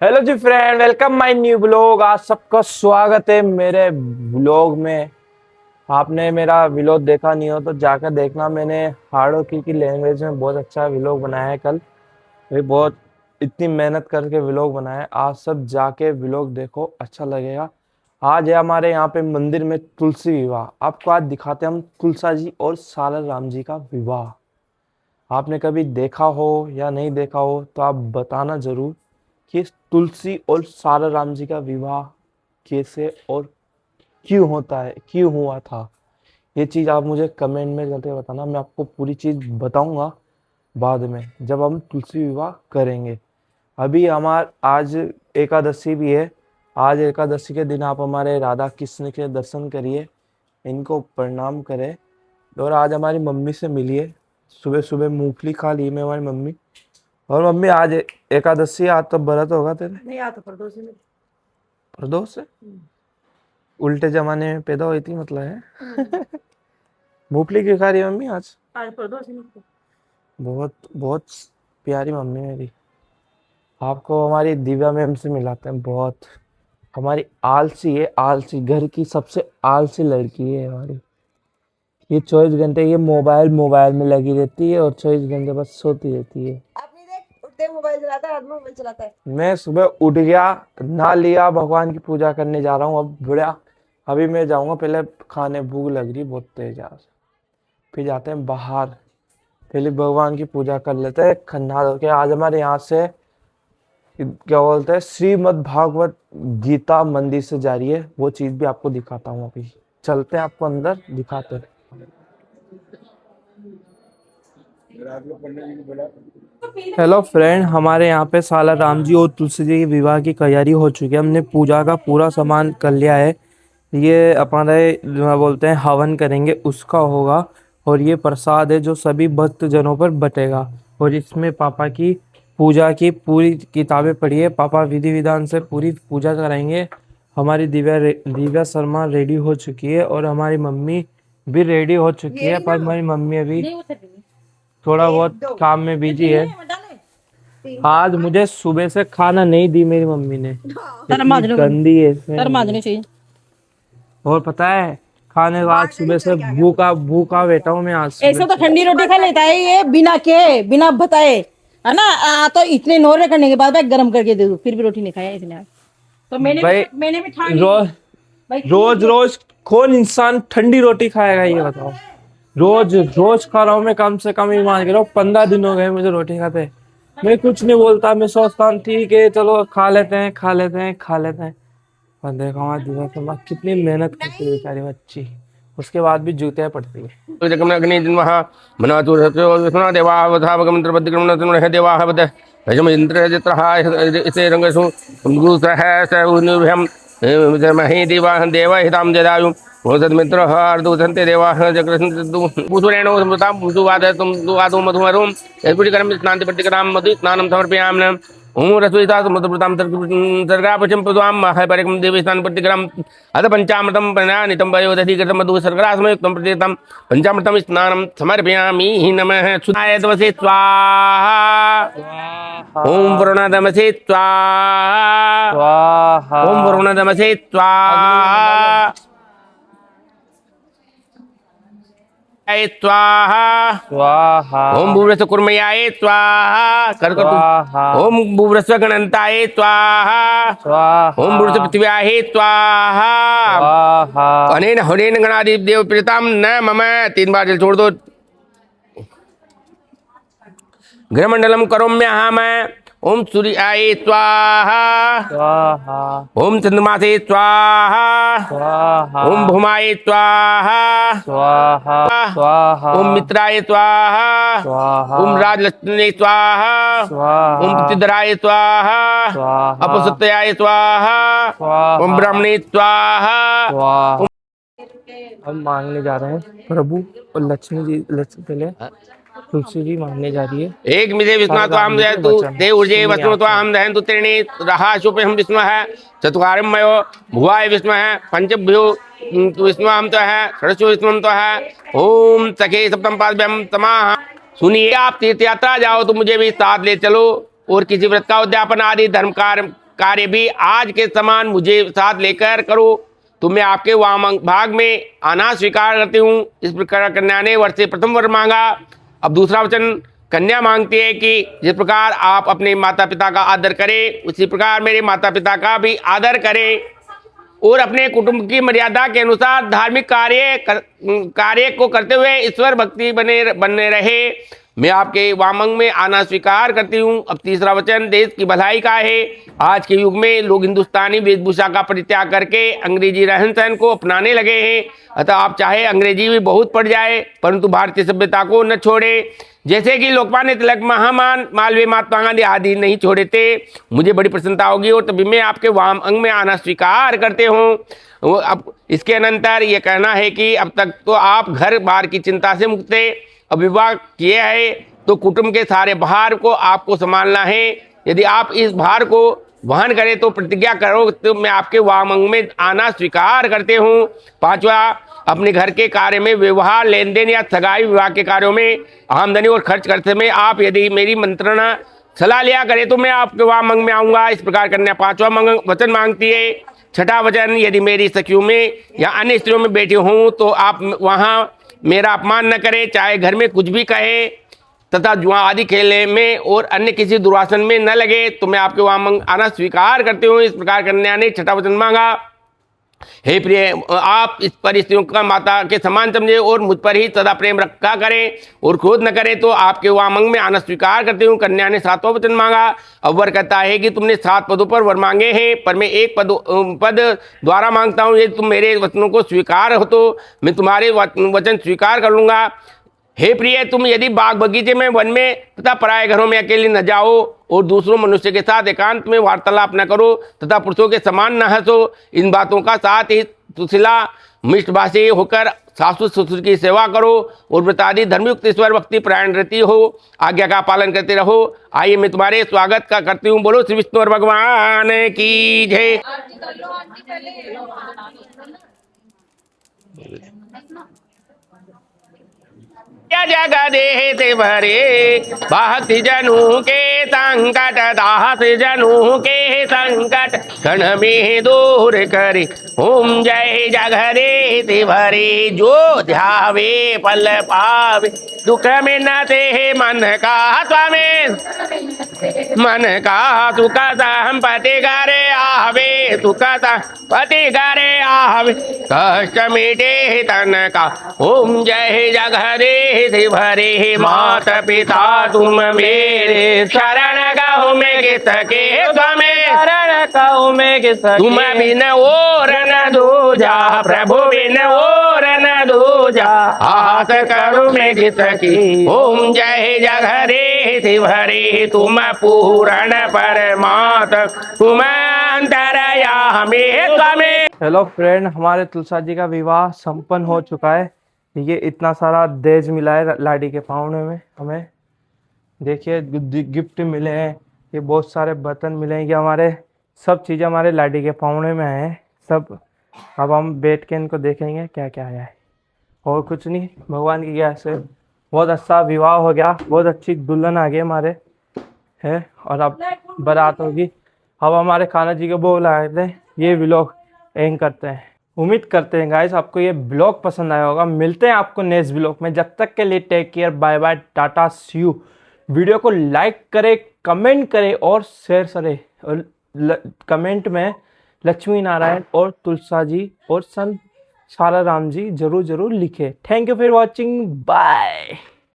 Hello जी friend, welcome my new blog. आज सबका स्वागत है मेरे ब्लॉग में। आपने मेरा व्लॉग देखा नहीं हो तो जाकर देखना। मैंने हाड़ोकी की लैंग्वेज में बहुत अच्छा व्लॉग बनाया है कल। ये बहुत इतनी मेहनत करके व्लॉग बनाया है। आज सब जाके व्लॉग देखो, अच्छा लगेगा। आज है हमारे यहाँ पे मंदिर में तुलसी विवाह। आपको आज दिखाते हैं हम तुलसा जी और साला राम जी का विवाह। आपने कभी देखा हो या नहीं देखा हो तो आप बताना जरूर कि तुलसी और साला राम जी का विवाह कैसे और क्यों होता है, क्यों हुआ था। ये चीज आप मुझे कमेंट में करके बताना। मैं आपको पूरी चीज बताऊंगा बाद में जब हम तुलसी विवाह करेंगे। अभी आज एकादशी भी है। आज एकादशी के दिन आप हमारे राधा कृष्ण के दर्शन करिए, इनको प्रणाम करें। और आज हमारी मम्मी से मिलिए। सुबह सुबह मूंगफली खा ली मैं, हमारी मम्मी। और मम्मी आज एकादशी, आज तो व्रत होगा तेरे? नहीं आता प्रदोष में। प्रदोष है? उल्टे जमाने में पैदा हुई थी मतलब है। मूंगफली क्यों खा रही है मम्मी आज? आज प्रदोष में। बहुत बहुत प्यारी मम्मी मेरी। आपको हमारी दिव्या मैम से मिलाते हैं। बहुत हमारी आलसी है, आलसी, घर की सबसे आलसी लड़की है हमारी। ये 24 घंटे ये मोबाइल मोबाइल में लगी रहती है और 24 घंटे बस सोती रहती है। अपनी देख, उठते मोबाइल चलाता है, रात में मोबाइल चलाता है। मैं सुबह उठ गया, नहा लिया, भगवान की पूजा करने जा रहा हूँ अब बुढ़ा। अभी मैं जाऊंगा, पहले खाने भूख लग रही बहुत तेज आज। फिर जाते हैं बाहर, पहले भगवान की पूजा कर लेते हैं खन्ना धो के। आज हमारे यहाँ से क्या बोलते हैं, श्रीमद् भागवत गीता मंदिर से जा रही है। वो चीज भी आपको दिखाता हूँ। अभी चलते हैं, आपको अंदर दिखाते हैं। हेलो फ्रेंड, हमारे यहाँ पे साला राम जी और तुलसी जी के विवाह की तैयारी हो चुकी है। हमने पूजा का पूरा सामान कर लिया है। ये हमारे जो बोलते हैं हवन करेंगे उसका होगा। और ये प्रसाद है जो सभी भक्त जनों पर बटेगा। और इसमें पापा की पूजा की पूरी किताबें पढ़ी है। पापा विधि विधान से पूरी पूजा कराएंगे। हमारी दिव्या शर्मा रेडी हो चुकी है और हमारी मम्मी भी रेडी हो चुकी है। पर हमारी मम्मी अभी थोड़ा बहुत काम में बिजी है। आज मुझे सुबह से खाना नहीं दी मेरी मम्मी ने, इतनी गंदी है इसमें। और पता है, खाने के बाद सुबह से भूखा भूखा बैठा हूँ मैं आज ऐसे तो सुबह से। ठंडी रोटी खा लेता है ये बिना बताए, है ना। तो इतने नोरे करने के बाद भाई गरम करके दे दो, फिर भी रोटी नहीं खाया इसने आज। तो भाई मैंने भी ठान ली रोज भाई। रोज रोज कौन इंसान ठंडी रोटी खाएगा ये बताओ। रोज रोज खा रहा हूँ मैं, कम से कम ये मान के रहो 15 दिन हो गए मुझे रोटी खाते। मैं कुछ नहीं बोलता, मैं सोचता हूँ ठीक है चलो खा लेते हैं खा लेते हैं खा लेते हैं। और देखो हमारी दिव्या शर्मा कितनी मेहनत करती है बेचारी बच्ची, उसके बाद भी जूतियाँ पड़ती है। अग्नि जिन्मः मनातु सत्यो विष्णु देवावधावगमन्त्रपद्यक्रमणः देवाहवद यजमइन्द्रजित्रः इसे रंगसु गुरुसह सउनुभ्यं महि देवाः देवहितां जदायुं वसद्मित्रः अर्दुसन्ते देवाः जग्रसन्तु पुष्परेणो समृतां पुष्पवादयतुं दुवादो मधुमरुं यस्पुटिकरं स्नान्तिपट्टिकरां मधु स्नानं समर्पयामि। ओम रसोईता समुद्रप्रतां सर्गापचम पद्वां महापरिकं देवस्थान पट्टिकरं अथ पंचामृतं प्रणानितं वयोदधिकृतं मधु सर्गरासमयुक्तं प्रतीतं पंचामृतं स्नानं समर्पयामि। नमः सुधाय तमसे स्वाहा। ओम वरुणदमसे स्वाहा। ओम वरुणदमसे स्वाहा। स्वाहा स्वाहा। ओम भूवृस्व कुर्मयाय स्वाहा। स्वाहा। ओम भूवृस्व गणन्ताय स्वाहा। स्वाहा। ओम भूवृस्व पृथिव्याय स्वाहा। स्वाहा। अनेन हनेन गणादि देव प्रीताम न मम। 3 बार जल छोड़ दो। गृहमंडलम करोम्यहम। ओम सूर्याय स्वाहा। स्वाहा। ओम चंद्रमासे स्वाहा। स्वाहा। ओम भूमाय स्वाहा। स्वाहा। स्वाहा। ओम मित्राय स्वाहा। स्वाहा। ओम राजलक्ष्मी स्वाहा। स्वाहा। ओम प्रतिधराय स्वाहा। स्वाहा। अपसत्याय स्वाहा। स्वाहा। ओम ब्राह्मणे स्वाहा। स्वाहा। हम मांगने जा रहे हैं प्रभु और लक्ष्मी जी। लक्ष्मी पहले तुलसी जी मांगने जा रही है। एक मिले विष्णु तो हम दहन तु देव ऊर्जे वसु तो हम दहन तु त्रीणि रहा शुपे हम विष्णु है चतुर्म मयो भुवाय विष्णु है पंचभ्यो विष्णु हम तो है षडशो विष्णु हम तो है। ओम सखे सप्तम पाद्यम तमाह। सुनिए, आप तीर्थ यात्रा जाओ तो मुझे भी साथ ले चलो और किसी व्रत का उद्यापन आदि धर्म कार्य कार्य भी आज के समान मुझे साथ लेकर करो, तो मैं आपके वाम भाग में आना स्वीकार करती हूँ। इस प्रकार कन्या ने वर से प्रथम वर मांगा। अब दूसरा वचन कन्या मांगती है कि जिस प्रकार आप अपने माता पिता का आदर करें, उसी प्रकार मेरे माता पिता का भी आदर करें और अपने कुटुंब की मर्यादा के अनुसार धार्मिक कार्य को करते हुए ईश्वर भक्ति बने रहे। मैं आपके वामंग में आना स्वीकार करती हूँ। अब तीसरा वचन देश की भलाई का है। आज के युग में लोग हिंदुस्तानी वेशभूषा का परित्याग करके अंग्रेजी रहन सहन को अपनाने लगे हैं। अतः आप चाहे अंग्रेजी भी बहुत पड़ जाए परंतु भारतीय सभ्यता को न छोड़े। जैसे कि लोकमान्य तिलक, महामान मालवीय, महात्मा गांधी आदि नहीं छोड़े थे। मुझे बड़ी प्रसन्नता होगी और तभी मैं आपके वाम अंग में आना स्वीकार करते हूँ। अब इसके अनंतर ये कहना है कि अब तक तो आप घर बार की चिंता से मुक्त थे, अब विवाह किए है तो कुटुंब के सारे भार को आपको संभालना है। यदि आप इस भार को वहन करें तो प्रतिज्ञा करो तो मैं आपके वामंग में आना स्वीकार करते हूँ। पांचवा, अपने घर के कार्य में व्यवहार, लेन देन या सगाई विवाह के कार्यों में आमदनी और खर्च करते में आप यदि मेरी मंत्रणा सलाह लिया करें तो मैं आपके वामंग में आऊँगा। इस प्रकार कन्या पांचवा वचन मांगती है। छठा वचन, यदि मेरी सखियों में या अन्य स्त्रियों में बेटी हूँ तो आप वहाँ मेरा अपमान न करें, चाहे घर में कुछ भी कहे, तथा जुआ आदि खेलने में और अन्य किसी दुर्वासन में न लगे तो मैं आपके वामंग आना स्वीकार करते हूँ। इस प्रकार कन्या ने छठा वचन मांगा। हे प्रिय, आप इस पर स्त्रियों का माता के समान समझे और मुझ पर ही सदा प्रेम रखा करें और क्रोध न करें तो आपके वामंग में आना स्वीकार करते हूँ। कन्या ने सातवां वचन मांगा। अब वर कहता है कि तुमने 7 पदों पर वर मांगे हैं पर मैं एक पद द्वारा मांगता हूँ। यदि तुम मेरे वचनों को स्वीकार हो तो मैं तुम्हारे वचन स्वीकार कर लूँगा। हे प्रिय, तुम यदि बाग बगीचे में, वन में तथा पराये घरों में अकेले न जाओ और दूसरों मनुष्य के साथ एकांत में वार्तालाप न करो तथा पुरुषों के समान न हंसो, इन बातों का साथ ही सुशीला मिष्टभाषी होकर सासु ससुर की सेवा करो और व्रतादि धर्मयुक्त ईश्वर भक्ति प्राण रहती हो, आज्ञा का पालन करते रहो। आइए मैं तुम्हारे स्वागत का करती हूँ। बोलो श्री विष्णु भगवान की जय। जगदेह ते भरे भक्ति जनू के संकट, दास जनू के संकट क्षण में दूर करे। ओम जय जगदेह ते भरे, जो ध्यावे पल पावे, दुख में न ते मन का स्वामी, मन का सुख संपत्ति करे आवे, सुख संपत्ति करे आवे, कष्ट मिटे तन का। ओम जय जगदेह भरे, माता पिता तुम मेरे शरण गाँव में किसके स्वामी, शरण गाँव में किसके, तुम बिन और न दूजा, प्रभु बिन और न दूजा, आस करूं मैं किसकी। ओम जय जगरे शिवहरे, तुम पूर्ण परमात्मा, तुम अंतर्यामी स्वामी। हेलो फ्रेंड, हमारे तुलसा जी का विवाह संपन्न हो चुका है। ये इतना सारा दहेज मिला है लाड़ी के पावने में हमें। देखिए गिफ्ट मिले हैं, ये बहुत सारे बर्तन मिले हैं। ये हमारे सब चीज़ें हमारे लाड़ी के पावने में हैं सब। अब हम बैठ के इनको देखेंगे क्या क्या आया है। और कुछ नहीं, भगवान की दया से बहुत अच्छा विवाह हो गया, बहुत अच्छी दुल्हन आ गई हमारे है। और अब बारात होगी। अब हमारे खाना जी के भोग लगाए थे। ये व्लॉग एंड करते हैं। उम्मीद करते हैं गाइस आपको ये ब्लॉग पसंद आया होगा। मिलते हैं आपको नेक्स्ट ब्लॉग में। जब तक के लिए take care, bye bye, tata, see you. Video को लाइक करें, कमेंट करें और शेयर करें। और कमेंट में लक्ष्मी नारायण और तुलसा जी और संत सारा राम जी जरूर लिखें। Thank you for watching, bye.